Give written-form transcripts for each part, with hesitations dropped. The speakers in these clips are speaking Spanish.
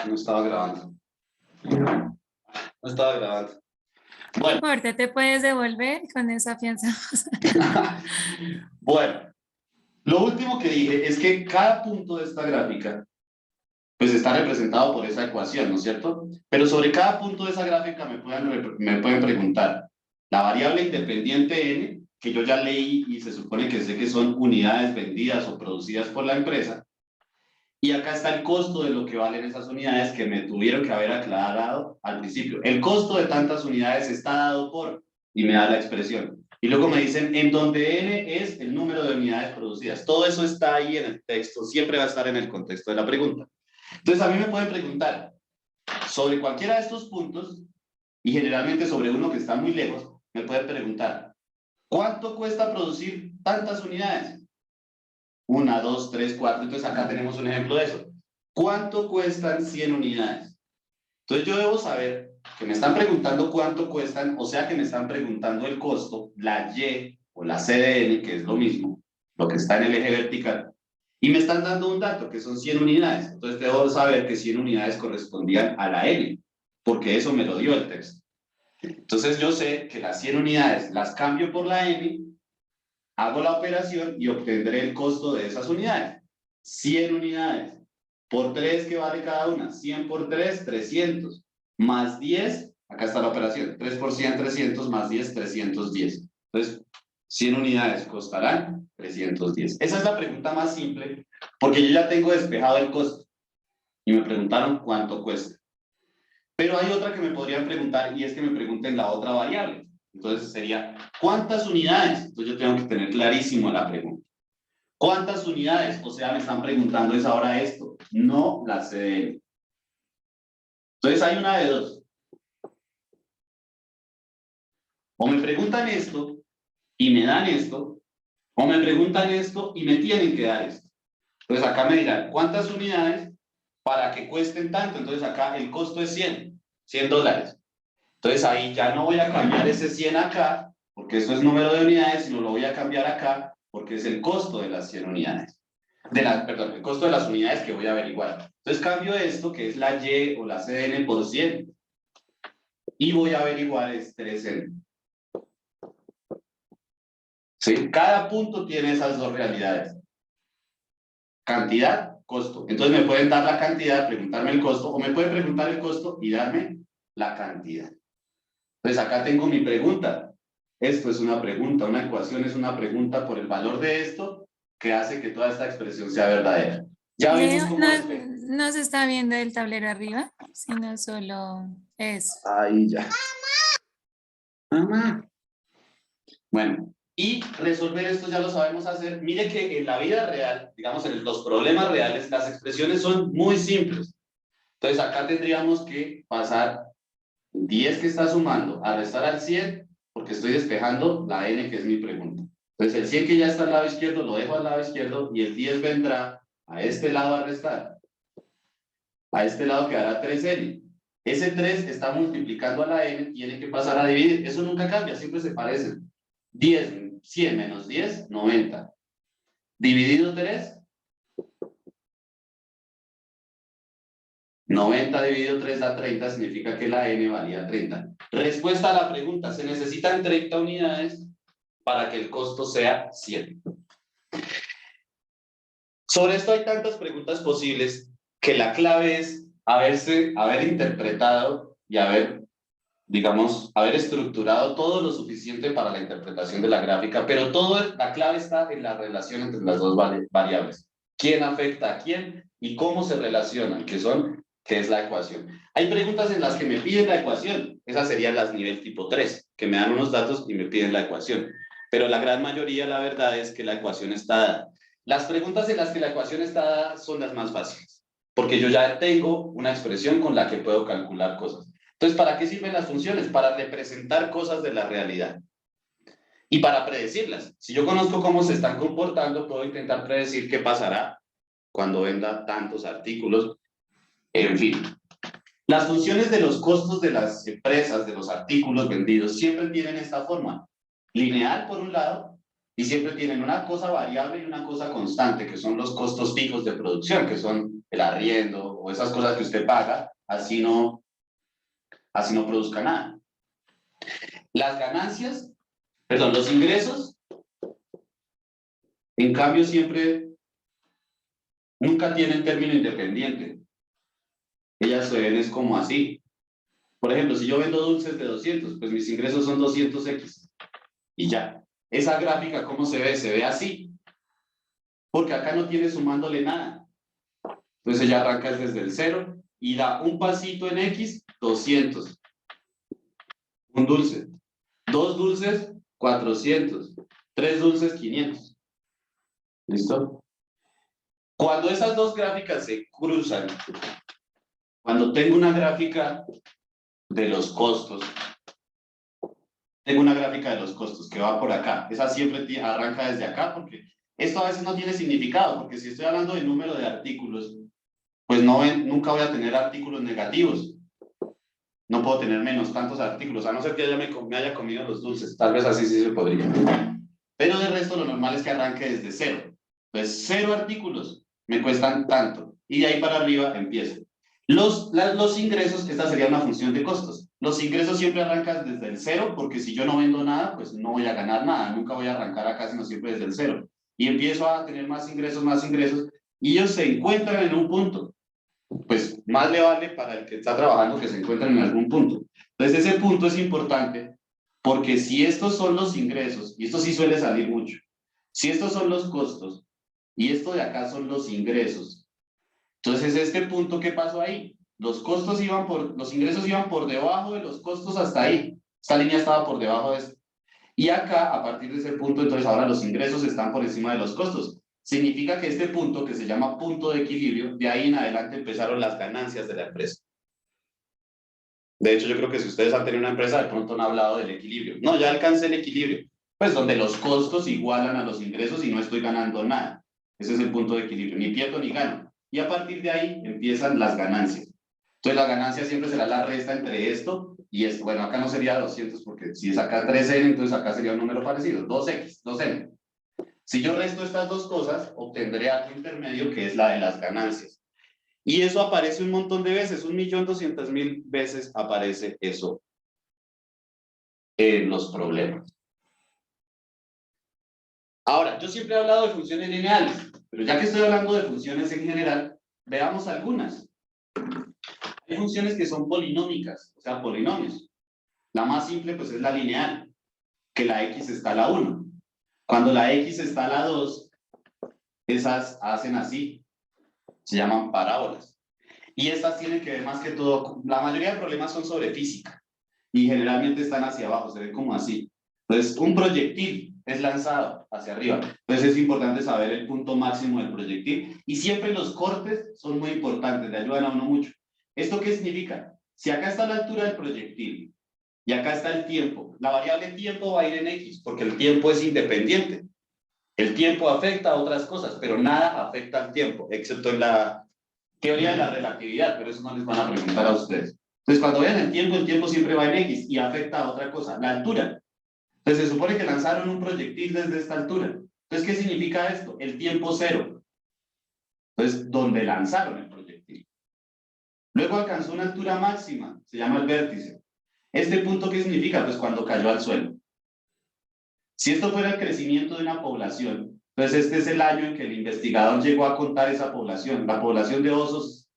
No estaba grabando. No estaba grabando. No Bueno. importa, te puedes devolver, con esa afianzamos. Bueno, lo último que dije es que cada punto de esta gráfica pues está representado por esa ecuación, ¿no es cierto? Pero sobre cada punto de esa gráfica me pueden preguntar la variable independiente n, que yo ya leí y se supone que sé que son unidades vendidas o producidas por la empresa, y acá está el costo de lo que valen esas unidades que me tuvieron que haber aclarado al principio. El costo de tantas unidades está dado por, y me da la expresión. Y luego me dicen, en donde n es el número de unidades producidas. Todo eso está ahí en el texto, siempre va a estar en el contexto de la pregunta. Entonces a mí me pueden preguntar sobre cualquiera de estos puntos, y generalmente sobre uno que está muy lejos, me pueden preguntar, ¿cuánto cuesta producir tantas unidades? 1, 2, 3, 4. Entonces acá tenemos un ejemplo de eso. ¿Cuánto cuestan 100 unidades? Entonces yo debo saber que me están preguntando cuánto cuestan, o sea que me están preguntando el costo, la Y o la C de N, que es lo mismo, lo que está en el eje vertical, y me están dando un dato, que son 100 unidades. Entonces debo saber que 100 unidades correspondían a la N, porque eso me lo dio el texto. Entonces yo sé que las 100 unidades las cambio por la N, hago la operación y obtendré el costo de esas unidades. 100 unidades por 3, ¿qué vale cada una? 100 por 3, 300. Más 10, acá está la operación. 3 por 100, 300, más 10, 310. Entonces, 100 unidades costarán 310. Esa es la pregunta más simple, porque yo ya tengo despejado el costo. Y me preguntaron cuánto cuesta. Pero hay otra que me podrían preguntar, y es que me pregunten la otra variable. Entonces sería, ¿cuántas unidades? Entonces yo tengo que tener clarísimo la pregunta. ¿Cuántas unidades? O sea, me están preguntando es ahora esto, no la CDN. Entonces hay una de dos. O me preguntan esto y me dan esto, o me preguntan esto y me tienen que dar esto. Entonces acá me dirán, ¿cuántas unidades para que cuesten tanto? Entonces acá el costo es 100 dólares. Entonces ahí ya no voy a cambiar ese 100 acá, porque eso es número de unidades, sino lo voy a cambiar acá, porque es el costo de las 100 unidades. Perdón, el costo de las unidades que voy a averiguar. Entonces cambio esto, que es la Y o la CN por 100, y voy a averiguar es 3N. ¿Sí? Cada punto tiene esas dos realidades. Cantidad, costo. Entonces me pueden dar la cantidad, preguntarme el costo, o me pueden preguntar el costo y darme la cantidad. Entonces acá tengo mi pregunta. Esto es una pregunta, una ecuación es una pregunta por el valor de esto que hace que toda esta expresión sea verdadera. Ya vimos Leo, cómo despejar. no se está viendo el tablero arriba, sino solo eso. Ahí ya. Mamá. Bueno, y resolver esto ya lo sabemos hacer. Mire que en la vida real, digamos en los problemas reales, las expresiones son muy simples. Entonces acá tendríamos que pasar 10 que está sumando a restar al 100, porque estoy despejando la n que es mi pregunta. Entonces el 100 que ya está al lado izquierdo lo dejo al lado izquierdo y el 10 vendrá a este lado a restar. A este lado quedará 3n. Ese 3 está multiplicando a la n, tiene que pasar a dividir. Eso nunca cambia, siempre se parecen. 10, 100 menos 10, 90. Dividido 3, 90 dividido 3 da 30, significa que la n valía 30. Respuesta a la pregunta, se necesitan 30 unidades para que el costo sea 100. Sobre esto hay tantas preguntas posibles que la clave es haber interpretado y haber estructurado todo lo suficiente para la interpretación de la gráfica, pero la clave está en la relación entre las dos variables. ¿Quién afecta a quién y cómo se relacionan? Que es la ecuación. Hay preguntas en las que me piden la ecuación, esas serían las nivel tipo 3, que me dan unos datos y me piden la ecuación. Pero la gran mayoría, la verdad, es que la ecuación está dada. Las preguntas en las que la ecuación está dada son las más fáciles, porque yo ya tengo una expresión con la que puedo calcular cosas. Entonces, ¿para qué sirven las funciones? Para representar cosas de la realidad y para predecirlas. Si yo conozco cómo se están comportando, puedo intentar predecir qué pasará cuando venda tantos artículos. En fin, las funciones de los costos de las empresas, de los artículos vendidos, siempre tienen esta forma. Lineal por un lado y siempre tienen una cosa variable y una cosa constante, que son los costos fijos de producción, que son el arriendo o esas cosas que usted paga, así no produzca nada. Las ganancias, perdón, los ingresos, en cambio siempre, nunca tienen término independiente. Ellas se ven es como así. Por ejemplo, si yo vendo dulces de 200, pues mis ingresos son 200x. Y ya. Esa gráfica, ¿cómo se ve? Se ve así. Porque acá no tiene sumándole nada. Entonces ella arranca desde el 0 y da un pasito en X, 200. Un dulce. 2 dulces, 400. 3 dulces, 500. ¿Listo? Cuando esas dos gráficas se cruzan, cuando tengo una gráfica de los costos, tengo una gráfica de los costos que va por acá. Esa siempre arranca desde acá porque esto a veces no tiene significado, porque si estoy hablando de número de artículos, pues nunca voy a tener artículos negativos. No puedo tener menos tantos artículos, a no ser que me haya comido los dulces. Tal vez así sí se podría. Pero de resto lo normal es que arranque desde 0. Entonces, 0 artículos me cuestan tanto. Y de ahí para arriba empiezo. Los ingresos, esta sería una función de costos. Los ingresos siempre arrancan desde el 0, porque si yo no vendo nada, pues no voy a ganar nada. Nunca voy a arrancar acá, sino siempre desde el 0. Y empiezo a tener más ingresos, y ellos se encuentran en un punto. Pues más le vale para el que está trabajando que se encuentren en algún punto. Entonces ese punto es importante, porque si estos son los ingresos, y esto sí suele salir mucho, si estos son los costos, y esto de acá son los ingresos, entonces este punto, ¿qué pasó ahí? Los ingresos iban por debajo de los costos hasta ahí. Esta línea estaba por debajo de esto. Y acá, a partir de ese punto, entonces ahora los ingresos están por encima de los costos. Significa que este punto, que se llama punto de equilibrio, de ahí en adelante empezaron las ganancias de la empresa. De hecho, yo creo que si ustedes han tenido una empresa, de pronto han hablado del equilibrio. No, ya alcancé el equilibrio. Pues donde los costos igualan a los ingresos y no estoy ganando nada. Ese es el punto de equilibrio. Ni pierdo ni gano. Y a partir de ahí empiezan las ganancias. Entonces la ganancia siempre será la resta entre esto y esto. Bueno, acá no sería 200 porque si es acá 3n, entonces acá sería un número parecido. 2x, 2n. Si yo resto estas dos cosas, obtendré algo intermedio que es la de las ganancias. Y eso aparece un montón de veces, 1.200.000 veces aparece eso en los problemas. Ahora, yo siempre he hablado de funciones lineales, pero ya que estoy hablando de funciones en general, veamos algunas. Hay funciones que son polinómicas, o sea, polinomios. La más simple, pues, es la lineal, que la x está a la 1. Cuando la x está a la 2, esas hacen así, se llaman parábolas. Y estas tienen que ver más que todo, la mayoría de problemas son sobre física, y generalmente están hacia abajo, se ven como así. Entonces, un proyectil es lanzado hacia arriba. Entonces, es importante saber el punto máximo del proyectil, y siempre los cortes son muy importantes, le ayudan a uno mucho. ¿Esto qué significa? Si acá está la altura del proyectil, y acá está el tiempo, la variable tiempo va a ir en X, porque el tiempo es independiente. El tiempo afecta a otras cosas, pero nada afecta al tiempo, excepto en la teoría de la relatividad, pero eso no les van a preguntar a ustedes. Entonces, cuando vean el tiempo siempre va en X y afecta a otra cosa, la altura. Entonces, se supone que lanzaron un proyectil desde esta altura. Entonces, ¿qué significa esto? El tiempo 0. Entonces, donde lanzaron el proyectil. Luego alcanzó una altura máxima, se llama el vértice. ¿Este punto qué significa? Pues cuando cayó al suelo. Si esto fuera el crecimiento de una población, entonces este es el año en que el investigador llegó a contar esa población, la población de osos,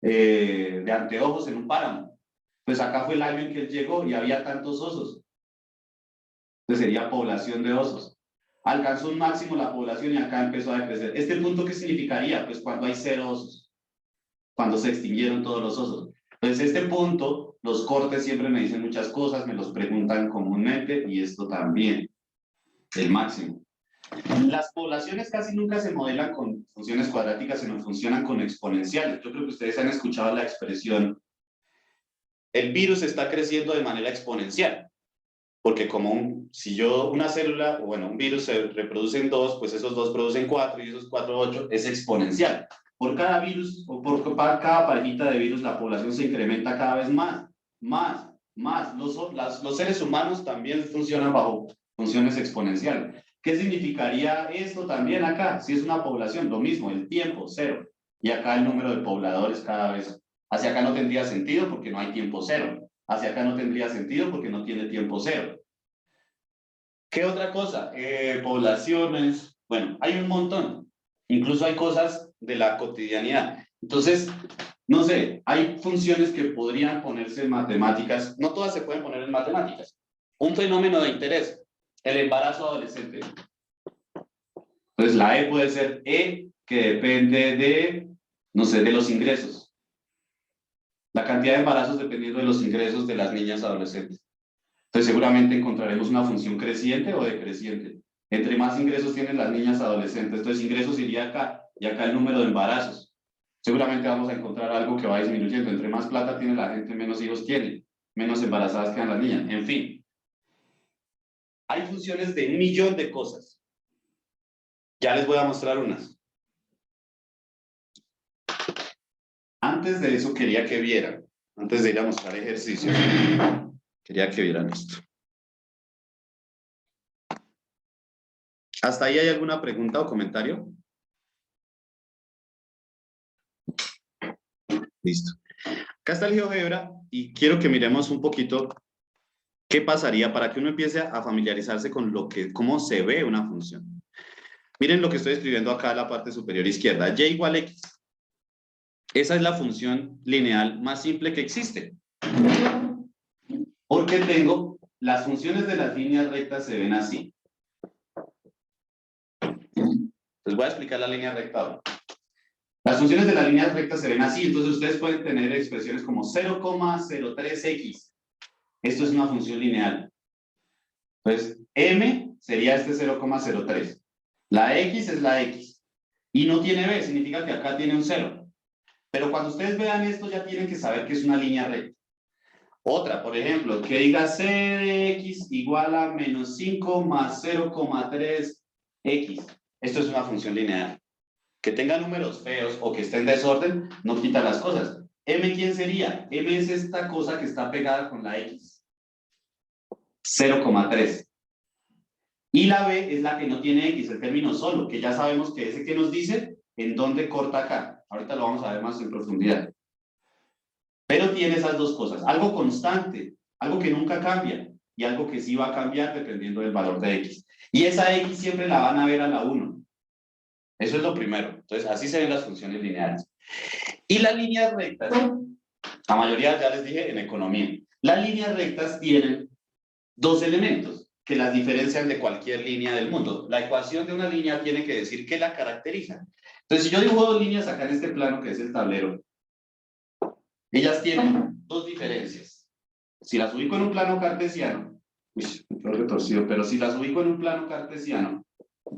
de anteojos en un páramo. Pues acá fue el año en que él llegó y había tantos osos. Entonces sería población de osos. Alcanzó un máximo la población y acá empezó a decrecer. ¿Este punto qué significaría? Pues cuando hay 0 osos, cuando se extinguieron todos los osos. Entonces este punto, los cortes siempre me dicen muchas cosas, me los preguntan comúnmente y esto también, el máximo. Las poblaciones casi nunca se modelan con funciones cuadráticas, sino funcionan con exponenciales. Yo creo que ustedes han escuchado la expresión, el virus está creciendo de manera exponencial, porque como si una célula, o bueno, un virus se reproduce en 2, pues esos 2 producen 4 y esos 4, 8, es exponencial. Por cada virus, o por cada parejita de virus, la población se incrementa cada vez más. Los seres humanos también funcionan bajo funciones exponenciales. ¿Qué significaría esto también acá? Si es una población, lo mismo, el tiempo, 0. Y acá el número de pobladores cada vez. Hacia acá no tendría sentido porque no hay tiempo 0. Hacia acá no tendría sentido porque no tiene tiempo 0. ¿Qué otra cosa? Poblaciones. Bueno, hay un montón. Incluso hay cosas de la cotidianidad. Entonces, no sé, hay funciones que podrían ponerse en matemáticas. No todas se pueden poner en matemáticas. Un fenómeno de interés, el embarazo adolescente. Entonces, la E puede ser E, que depende de, no sé, de los ingresos. La cantidad de embarazos dependiendo de los ingresos de las niñas adolescentes. Entonces, seguramente encontraremos una función creciente o decreciente. Entre más ingresos tienen las niñas adolescentes, entonces ingresos iría acá, y acá el número de embarazos. Seguramente vamos a encontrar algo que va disminuyendo. Entre más plata tiene la gente, menos hijos tiene, menos embarazadas quedan las niñas. En fin, hay funciones de un millón de cosas. Ya les voy a mostrar unas. Antes de eso quería que vieran, antes de ir a mostrar ejercicios, quería que vieran esto. ¿Hasta ahí hay alguna pregunta o comentario? Listo. Acá está el GeoGebra y quiero que miremos un poquito qué pasaría para que uno empiece a familiarizarse con cómo se ve una función. Miren lo que estoy escribiendo acá en la parte superior izquierda. Y igual X. Esa es la función lineal más simple que existe. Porque tengo las funciones de las líneas rectas se ven así. Les voy a explicar la línea recta ahora. Las funciones de las líneas rectas se ven así, entonces ustedes pueden tener expresiones como 0,03x. Esto es una función lineal. Entonces, m sería este 0,03. La x es la x. Y no tiene b, significa que acá tiene un 0. Pero cuando ustedes vean esto ya tienen que saber que es una línea recta. Otra, por ejemplo, que diga c de x igual a menos 5 más 0,3x. Esto es una función lineal. Que tenga números feos o que esté en desorden, no quita las cosas. M, ¿quién sería? M es esta cosa que está pegada con la X. 0,3. Y la B es la que no tiene X, el término solo, que ya sabemos que ese que nos dice en dónde corta acá. Ahorita lo vamos a ver más en profundidad. Pero tiene esas dos cosas. Algo constante, algo que nunca cambia, y algo que sí va a cambiar dependiendo del valor de X. Y esa X siempre la van a ver a la 1. Eso es lo primero. Entonces, así se ven las funciones lineales. Y las líneas rectas, la mayoría ya les dije en economía, las líneas rectas tienen dos elementos que las diferencian de cualquier línea del mundo. La ecuación de una línea tiene que decir qué la caracteriza. Entonces, si yo dibujo dos líneas acá en este plano, que es el tablero, ellas tienen dos diferencias. Si las ubico en un plano cartesiano, lo retorcido, pero si las ubico en un plano cartesiano,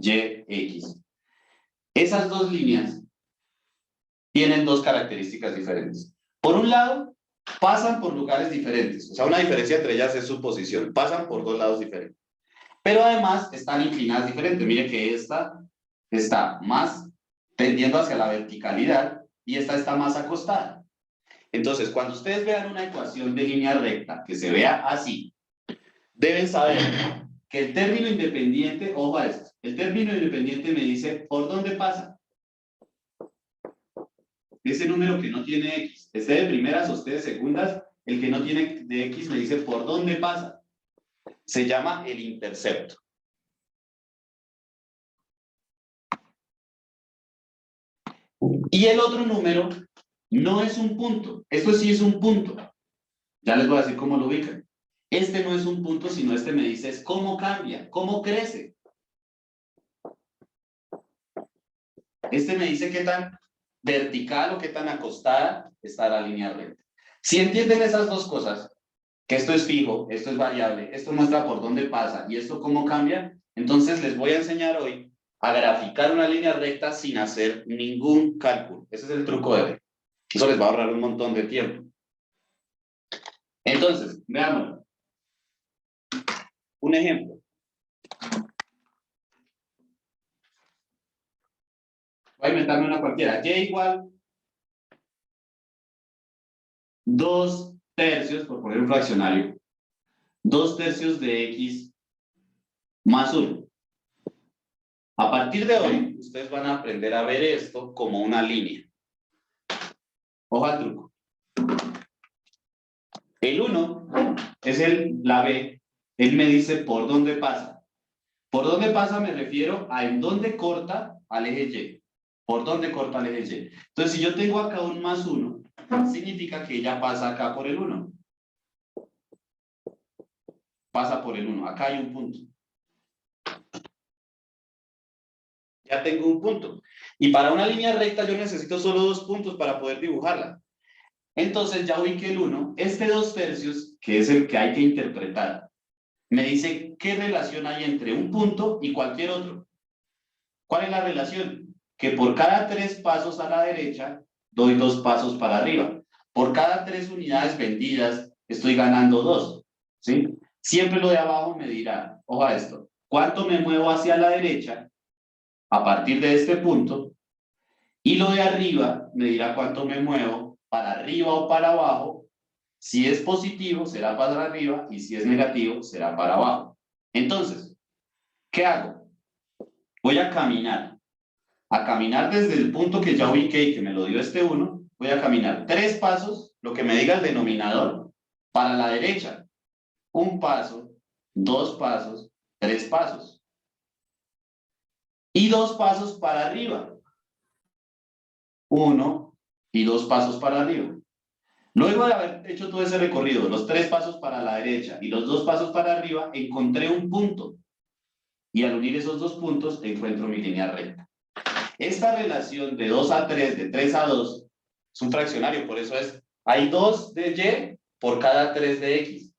y, x. Esas dos líneas tienen dos características diferentes. Por un lado, pasan por lugares diferentes. O sea, una diferencia entre ellas es su posición. Pasan por dos lados diferentes. Pero además están inclinadas diferentes. Mire que esta está más tendiendo hacia la verticalidad y esta está más acostada. Entonces, cuando ustedes vean una ecuación de línea recta que se vea así, deben saber que el término independiente, ojo a esto, el término independiente me dice por dónde pasa. Ese número que no tiene X, esté de primeras o esté de segundas, el que no tiene de X me dice por dónde pasa. Se llama el intercepto. Y el otro número no es un punto. Esto sí es un punto. Ya les voy a decir cómo lo ubican. Este no es un punto, sino este me dice es cómo cambia, cómo crece. Este me dice qué tan vertical o qué tan acostada está la línea recta. Si entienden esas dos cosas, que esto es fijo, esto es variable, esto muestra por dónde pasa y esto cómo cambia, entonces les voy a enseñar hoy a graficar una línea recta sin hacer ningún cálculo. Ese es el truco de hoy. Eso les va a ahorrar un montón de tiempo. Entonces, veámoslo. Un ejemplo. Voy a inventarme una cualquiera. Y igual 2/3, por poner un fraccionario, 2/3 de x más 1. A partir de hoy, ustedes van a aprender a ver esto como una línea. Ojo al truco. El 1 es la B. Él me dice por dónde pasa. Por dónde pasa me refiero a en dónde corta al eje Y. Por dónde corta al eje Y. Entonces, si yo tengo acá un +1, significa que ella pasa acá por el 1. Pasa por el 1. Acá hay un punto. Ya tengo un punto. Y para una línea recta yo necesito solo 2 puntos para poder dibujarla. Entonces ya ubiqué el 1. Este 2/3, que es el que hay que interpretar, me dice qué relación hay entre un punto y cualquier otro. ¿Cuál es la relación? Que por cada 3 pasos a la derecha, doy 2 pasos para arriba. Por cada 3 unidades vendidas, estoy ganando 2. ¿Sí? Siempre lo de abajo me dirá, ojo a esto, ¿cuánto me muevo hacia la derecha a partir de este punto? Y lo de arriba me dirá cuánto me muevo para arriba o para abajo. Si es positivo, será para arriba, y si es negativo, será para abajo. Entonces, ¿qué hago? Voy a caminar desde el punto que ya ubiqué y que me lo dio este 1, voy a caminar 3 pasos, lo que me diga el denominador, para la derecha. 1 paso, 2 pasos, 3 pasos. Y 2 pasos para arriba. 1 y 2 pasos para arriba. Luego de haber hecho todo ese recorrido, los 3 pasos para la derecha y los 2 pasos para arriba, encontré un punto. Y al unir esos 2 puntos, encuentro mi línea recta. Esta relación de 2 a 3, de 3 a 2, es un fraccionario, por eso hay 2 de Y por cada 3 de X.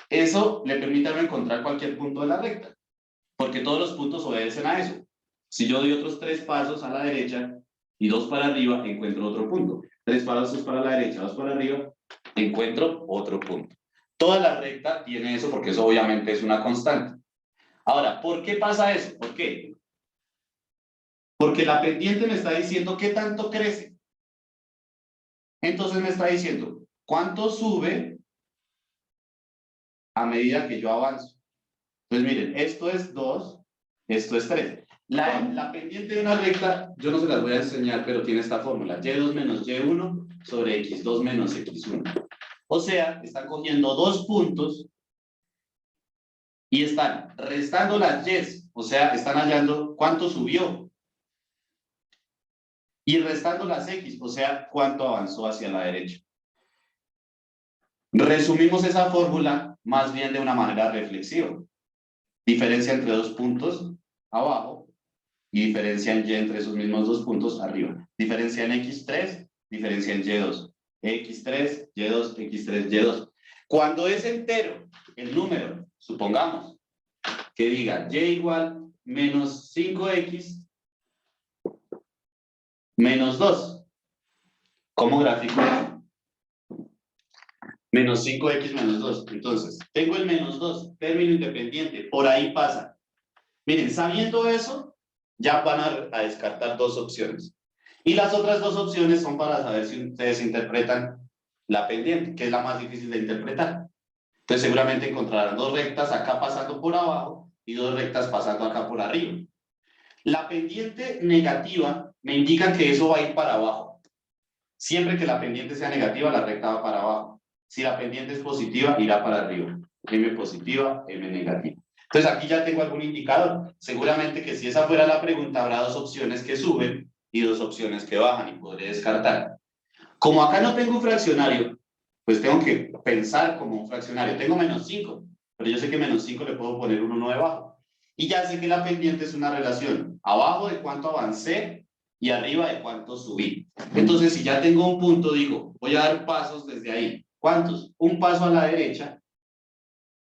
Eso le permite a uno encontrar cualquier punto de la recta, porque todos los puntos obedecen a eso. Si yo doy otros 3 pasos a la derecha y 2 para arriba, encuentro otro punto. 3 pasos para la derecha, 2 para arriba, encuentro otro punto. Toda la recta tiene eso porque eso obviamente es una constante. Ahora, ¿por qué pasa eso? ¿Por qué? Porque la pendiente me está diciendo qué tanto crece. Entonces me está diciendo cuánto sube a medida que yo avanzo. Entonces miren, esto es 2, esto es 3. La pendiente de una recta, yo no se las voy a enseñar, pero tiene esta fórmula. Y2 menos Y1 sobre X2 menos X1. O sea, están cogiendo 2 puntos y están restando las Y, o sea, están hallando cuánto subió. Y restando las X, o sea, cuánto avanzó hacia la derecha. Resumimos esa fórmula más bien de una manera reflexiva. Diferencia entre 2 puntos abajo y diferencia en Y entre esos mismos 2 puntos arriba. Diferencia en X3, diferencia en Y2. X3, Y2, X3, Y2. Cuando es entero el número, supongamos que diga Y igual menos 5X menos 2. ¿Cómo gráfico? Menos 5X menos 2. Entonces, tengo el menos 2, término independiente, por ahí pasa. Miren, sabiendo eso, ya van a descartar 2 opciones. Y las otras 2 opciones son para saber si ustedes interpretan la pendiente, que es la más difícil de interpretar. Entonces, seguramente encontrarán 2 rectas acá pasando por abajo y 2 rectas pasando acá por arriba. La pendiente negativa me indica que eso va a ir para abajo. Siempre que la pendiente sea negativa, la recta va para abajo. Si la pendiente es positiva, irá para arriba. M positiva, M negativa. Entonces aquí ya tengo algún indicador. Seguramente que si esa fuera la pregunta, habrá 2 opciones que suben y 2 opciones que bajan y podré descartar. Como acá no tengo un fraccionario, pues tengo que pensar como un fraccionario. Tengo menos 5, pero yo sé que menos 5 le puedo poner un 1 debajo. Y ya sé que la pendiente es una relación abajo de cuánto avancé y arriba de cuánto subí. Entonces, si ya tengo un punto, digo, voy a dar pasos desde ahí. ¿Cuántos? Un paso a la derecha,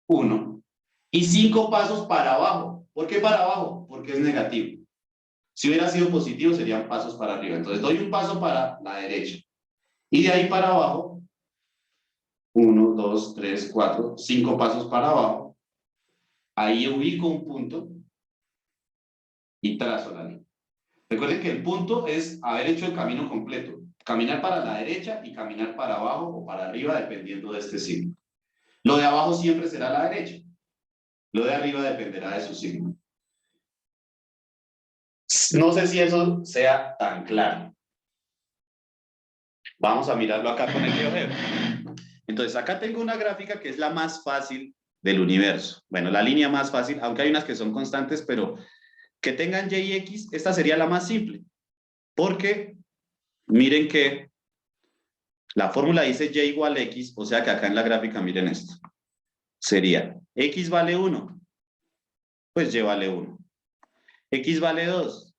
1. Y 5 pasos para abajo. ¿Por qué para abajo? Porque es negativo. Si hubiera sido positivo, serían pasos para arriba. Entonces, doy un paso para la derecha. Y de ahí para abajo, 1, 2, 3, 4, 5 pasos para abajo. Ahí ubico un punto y trazo la línea. Recuerden que el punto es haber hecho el camino completo. Caminar para la derecha y caminar para abajo o para arriba, dependiendo de este signo. Lo de abajo siempre será a la derecha. Lo de arriba dependerá de su signo. No sé si eso sea tan claro. Vamos a mirarlo acá con el GeoGebra. Entonces, acá tengo una gráfica que es la más fácil del universo. Bueno, la línea más fácil, aunque hay unas que son constantes, pero que tengan Y y X, esta sería la más simple. Porque miren que la fórmula dice Y igual X, o sea que acá en la gráfica miren esto. Sería X vale 1, pues Y vale 1. X vale 2,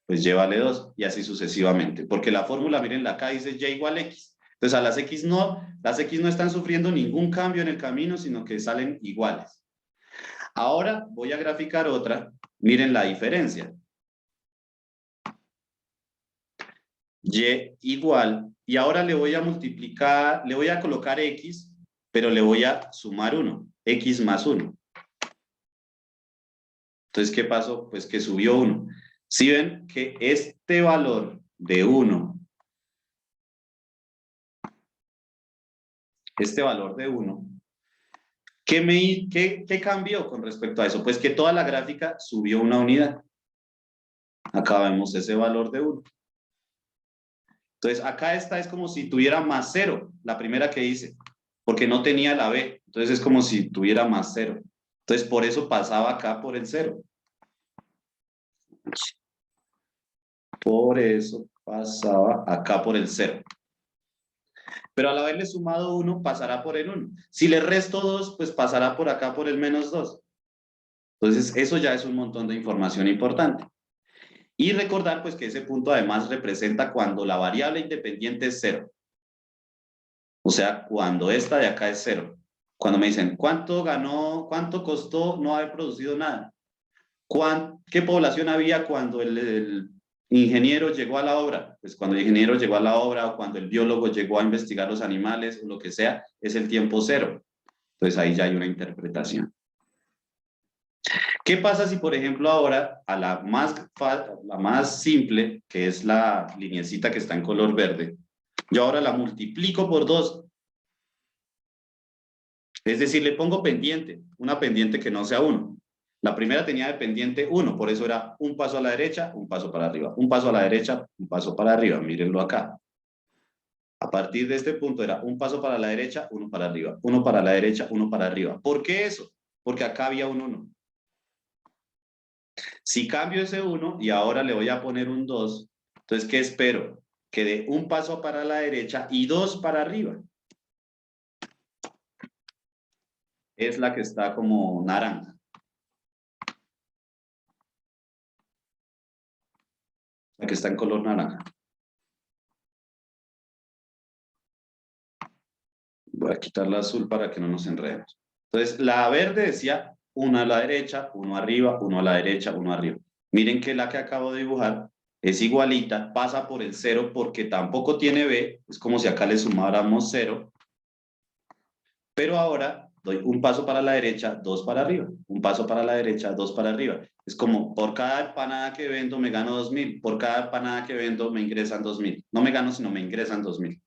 pues Y vale 2, y así sucesivamente. Porque la fórmula, miren, acá dice Y igual X. Entonces a las X no están sufriendo ningún cambio en el camino, sino que salen iguales. Ahora voy a graficar otra. Miren la diferencia. Y igual, y ahora le voy a multiplicar, le voy a colocar X, pero le voy a sumar 1, X más 1. Entonces, ¿qué pasó? Pues que subió 1. Si ven que este valor de 1, ¿qué cambió con respecto a eso? Pues que toda la gráfica subió una unidad. Acá vemos ese valor de 1. Entonces, acá esta es como si tuviera más 0, la primera que hice, porque no tenía la B. Entonces, es como si tuviera más 0. Entonces, por eso pasaba acá por el 0. Por eso pasaba acá por el 0. Pero al haberle sumado 1, pasará por el 1. Si le resto 2, pues pasará por acá por el menos 2. Entonces, eso ya es un montón de información importante. Y recordar, pues, que ese punto además representa cuando la variable independiente es 0. O sea, cuando esta de acá es 0. Cuando me dicen, ¿cuánto ganó, cuánto costó no haber producido nada? ¿Qué población había cuando el ingeniero llegó a la obra? Pues cuando el ingeniero llegó a la obra o cuando el biólogo llegó a investigar los animales o lo que sea, es el tiempo 0. Entonces ahí ya hay una interpretación. ¿Qué pasa si, por ejemplo, ahora a la más simple, que es la lineecita que está en color verde, yo ahora la multiplico por 2? Es decir, le pongo pendiente, una pendiente que no sea 1. La primera tenía de pendiente 1, por eso era un paso a la derecha, un paso para arriba, un paso a la derecha, un paso para arriba, mírenlo acá. A partir de este punto era un paso para la derecha, uno para arriba, uno para la derecha, uno para arriba. ¿Por qué eso? Porque acá había un 1. Si cambio ese 1 y ahora le voy a poner un 2, entonces, ¿qué espero? Que dé un paso para la derecha y 2 para arriba. Es la que está como naranja. La que está en color naranja. Voy a quitar la azul para que no nos enredemos. Entonces, la verde decía uno a la derecha, uno arriba, uno a la derecha, uno arriba. Miren que la que acabo de dibujar es igualita, pasa por el 0 porque tampoco tiene B, es como si acá le sumáramos 0. Pero ahora doy un paso para la derecha, 2 para arriba. Un paso para la derecha, 2 para arriba. Es como, por cada empanada que vendo me gano 2.000. Por cada empanada que vendo me ingresan 2.000. No me gano, sino me ingresan 2.000.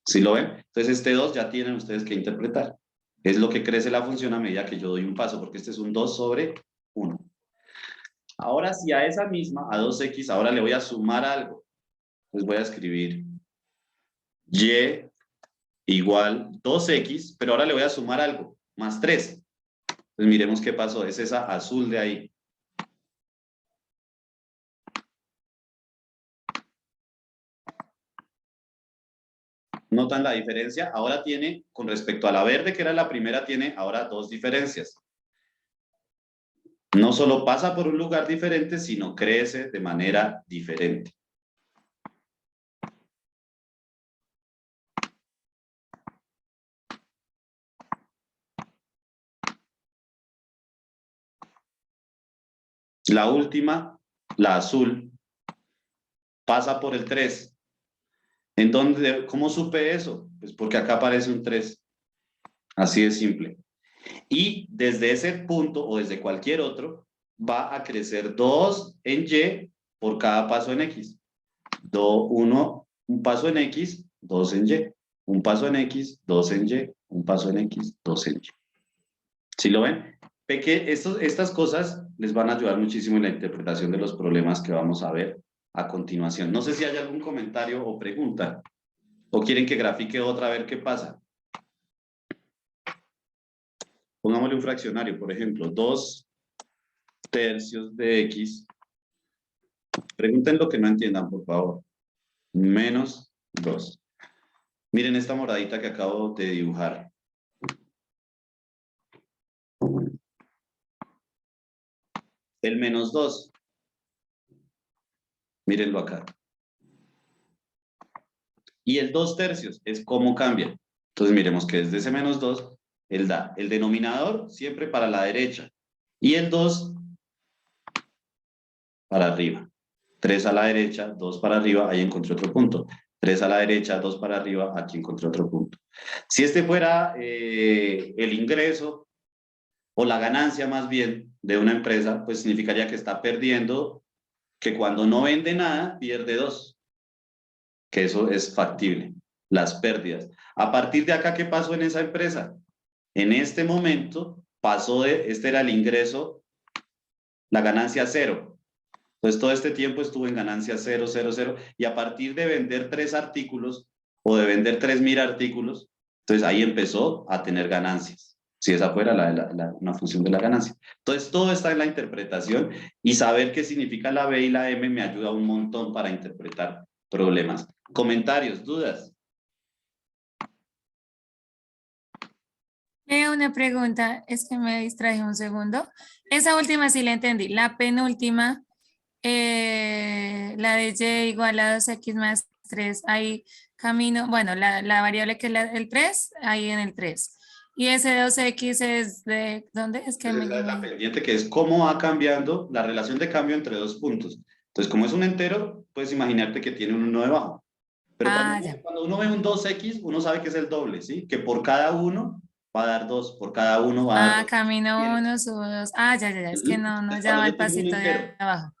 ¿Sí lo ven? Entonces este 2 ya tienen ustedes que interpretar. Es lo que crece la función a medida que yo doy un paso, porque este es un 2 sobre 1. Ahora si a esa misma, a 2x, ahora le voy a sumar algo. Entonces voy a escribir y igual 2x, pero ahora le voy a sumar algo, más 3. Entonces miremos qué pasó, es esa azul de ahí. ¿Notan la diferencia? Ahora tiene, con respecto a la verde, que era la primera, tiene ahora 2 diferencias. No solo pasa por un lugar diferente, sino crece de manera diferente. La última, la azul, pasa por el 3. ¿En dónde? ¿Cómo supe eso? Pues porque acá aparece un 3. Así de simple. Y desde ese punto o desde cualquier otro, va a crecer 2 en Y por cada paso en X. Un paso en X, 2 en Y. Un paso en X, 2 en Y. Un paso en X, 2 en Y. ¿Sí lo ven? Ve que estas cosas les van a ayudar muchísimo en la interpretación de los problemas que vamos a ver a continuación. No sé si hay algún comentario o pregunta, o quieren que grafique otra a ver qué pasa. Pongámosle un fraccionario, por ejemplo, 2/3 de X. Pregunten lo que no entiendan, por favor. Menos 2. Miren esta moradita que acabo de dibujar. El menos 2. Mírenlo acá. Y el 2/3 es cómo cambia. Entonces miremos que desde ese menos 2, él da el denominador siempre para la derecha. Y el 2 para arriba. 3 a la derecha, 2 para arriba, ahí encontré otro punto. 3 a la derecha, 2 para arriba, aquí encontré otro punto. Si este fuera el ingreso o la ganancia más bien de una empresa, pues significaría que está perdiendo, que cuando no vende nada, pierde 2. Que eso es factible, las pérdidas. A partir de acá, ¿qué pasó en esa empresa? En este momento pasó este era el ingreso, la ganancia 0. Entonces todo este tiempo estuvo en ganancia 0, 0, 0, y a partir de vender 3 artículos o de vender 3.000 artículos, entonces ahí empezó a tener ganancias. Si esa fuera una función de la ganancia. Entonces todo está en la interpretación y saber qué significa la B y la M me ayuda un montón para interpretar problemas. Comentarios, dudas. Una pregunta, es que me distraje un segundo. Esa última sí la entendí. La penúltima, la de y igual a 2x más 3, ahí camino, bueno, la variable que es el 3, ahí en el 3. Y ese 2x es de, ¿dónde? Es que Entonces, la pendiente que es cómo va cambiando la relación de cambio entre dos puntos. Entonces, como es un entero, puedes imaginarte que tiene un 1 debajo. Pero ya. cuando uno ve un 2x, uno sabe que es el doble, ¿sí? Que por cada uno va a dar 2, por cada uno va a dar 2. Camino 1, subo 2. Ya. Es que no, ya Cuando va yo el tengo un pasito de entero, abajo.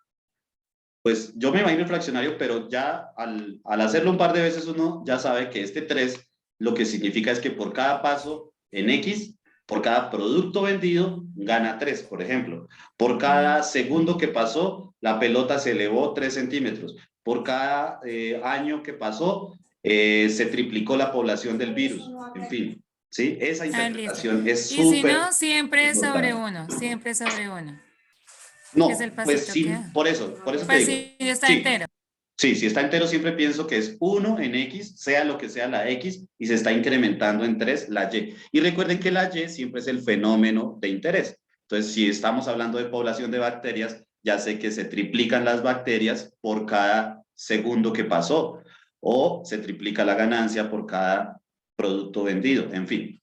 pues yo me imagino el fraccionario, pero ya al hacerlo un par de veces uno ya sabe que este 3 lo que significa es que por cada paso en X, por cada producto vendido, gana 3, por ejemplo. Por cada segundo que pasó, la pelota se elevó 3 centímetros. Por cada año que pasó, se triplicó la población del virus. En fin, ¿sí? Esa Listo. interpretación es Y si súper no, siempre sobre importante. 1, siempre sobre 1, que es el No, pues pasito que sí, da. por eso te Pues digo. sí, está Sí, entero. sí, si está entero siempre pienso que es 1 en X, sea lo que sea la X, y se está incrementando en 3 la Y. Y recuerden que la Y siempre es el fenómeno de interés. Entonces, si estamos hablando de población de bacterias, ya sé que se triplican las bacterias por cada segundo que pasó, o se triplica la ganancia por cada producto vendido, en fin.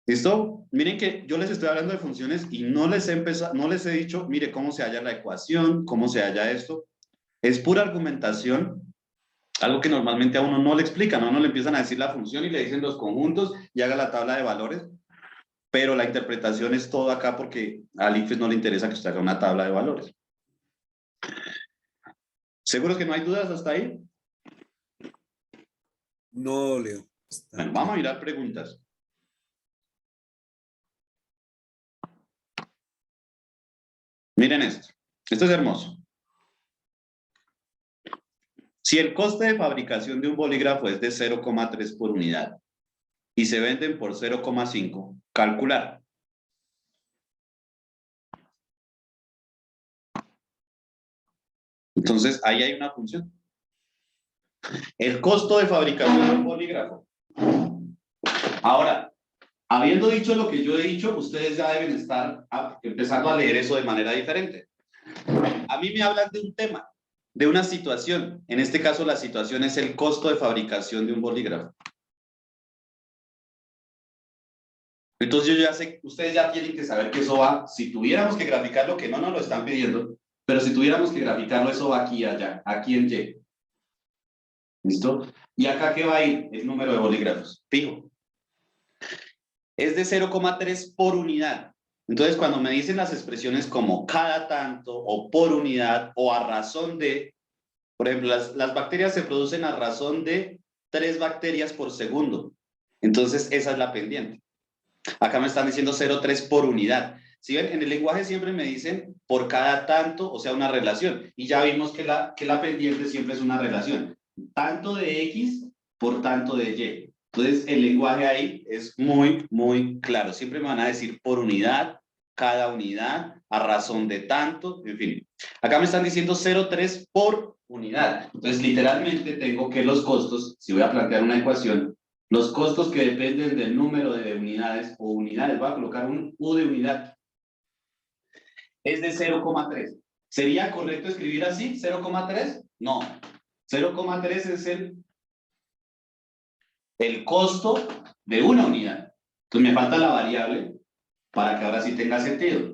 ¿Listo? Miren que yo les estoy hablando de funciones y no les he dicho, mire cómo se halla la ecuación, cómo se halla esto. Es pura argumentación, algo que normalmente a uno no le explican, a uno le empiezan a decir la función y le dicen los conjuntos y haga la tabla de valores, pero la interpretación es todo acá porque al ICFES no le interesa que usted haga una tabla de valores. ¿Seguros que no hay dudas hasta ahí? No, Leo. Bueno, vamos a mirar preguntas. Miren esto. Esto es hermoso. Si el coste de fabricación de un bolígrafo es de 0,3 por unidad y se venden por 0,5, calcular. Entonces, ahí hay una función. El costo de fabricación de un bolígrafo. Ahora, habiendo dicho lo que yo he dicho, ustedes ya deben estar empezando a leer eso de manera diferente. A mí me hablan de un tema, de una situación. En este caso, la situación es el costo de fabricación de un bolígrafo. Entonces yo ya sé, ustedes ya tienen que saber que eso va, si tuviéramos que graficarlo, que no nos lo están pidiendo, pero si tuviéramos que graficarlo, eso va aquí y allá, aquí en Y. ¿Listo? ¿Y acá qué va a ir? El número de bolígrafos, fijo. Es de 0,3 por unidad. Entonces, cuando me dicen las expresiones como cada tanto, o por unidad, o a razón de, por ejemplo, las bacterias se producen a razón de 3 bacterias por segundo. Entonces, esa es la pendiente. Acá me están diciendo 0,3 por unidad. Si ven, en el lenguaje siempre me dicen por cada tanto, o sea, una relación. Y ya vimos que la pendiente siempre es una relación. Tanto de X por tanto de Y. Entonces, el lenguaje ahí es muy, muy claro. Siempre me van a decir por unidad, cada unidad, a razón de tanto, en fin. Acá me están diciendo 0,3 por unidad. Entonces, literalmente tengo que los costos, si voy a plantear una ecuación, los costos que dependen del número de unidades o unidades, voy a colocar un U de unidad, es de 0,3. ¿Sería correcto escribir así, 0,3? No. 0,3 es el costo de una unidad. Entonces me falta la variable para que ahora sí tenga sentido.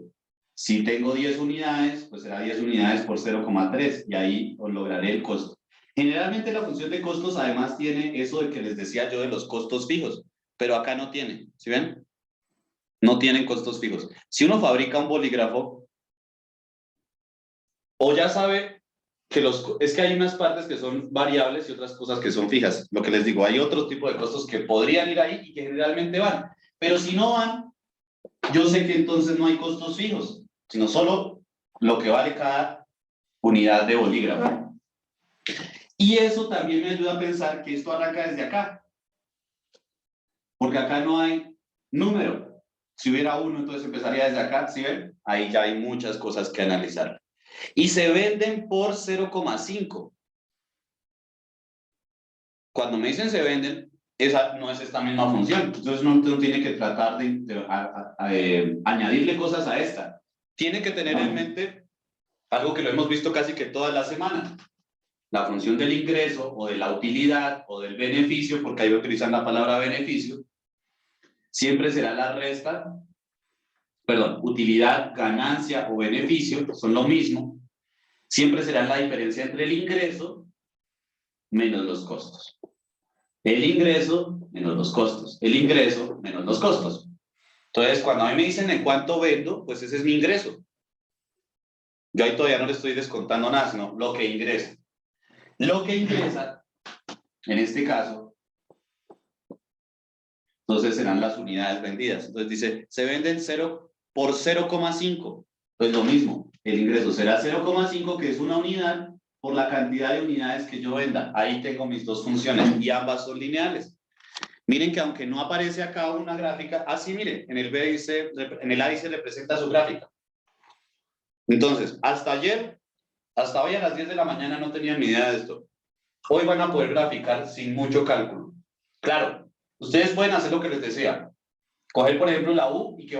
Si tengo 10 unidades, pues será 10 unidades por 0,3 y ahí os lograré el costo. Generalmente la función de costos además tiene eso de que les decía yo de los costos fijos, pero acá no tiene, ¿sí ven? No tienen costos fijos. Si uno fabrica un bolígrafo, o ya sabe que es que hay unas partes que son variables y otras cosas que son fijas. Lo que les digo, hay otro tipo de costos que podrían ir ahí y que generalmente van. Pero si no van, yo sé que entonces no hay costos fijos, sino solo lo que vale cada unidad de bolígrafo. Y eso también me ayuda a pensar que esto arranca desde acá. Porque acá no hay número. Si hubiera uno, entonces empezaría desde acá, ¿sí ven? Ahí ya hay muchas cosas que analizar. Y se venden por 0,5. Cuando me dicen se venden, esa no es esta misma función. Entonces no tiene que tratar de añadirle cosas a esta. Tiene que tener en mente algo que lo hemos visto casi que todas las semanas. La función del ingreso o de la utilidad o del beneficio, porque ahí utilizan la palabra beneficio, siempre será la resta, perdón, utilidad, ganancia o beneficio, son lo mismo, siempre será la diferencia entre el ingreso menos los costos. El ingreso menos los costos. El ingreso menos los costos. Entonces, cuando a mí me dicen en cuánto vendo, pues ese es mi ingreso. Yo ahí todavía no le estoy descontando nada, sino lo que ingresa. Lo que ingresa, en este caso, entonces serán las unidades vendidas. Entonces dice, se venden 0 por 0,5. Pues lo mismo, el ingreso será 0,5, que es una unidad, por la cantidad de unidades que yo venda. Ahí tengo mis dos funciones y ambas son lineales. Miren que aunque no aparece acá una gráfica, así miren, en el B dice, en el A dice representa su gráfica. Entonces, hasta ayer, hasta hoy a las 10 de la mañana no tenían ni idea de esto. Hoy van a poder graficar sin mucho cálculo. Claro, ustedes pueden hacer lo que les decía. Coger, por ejemplo, la U y que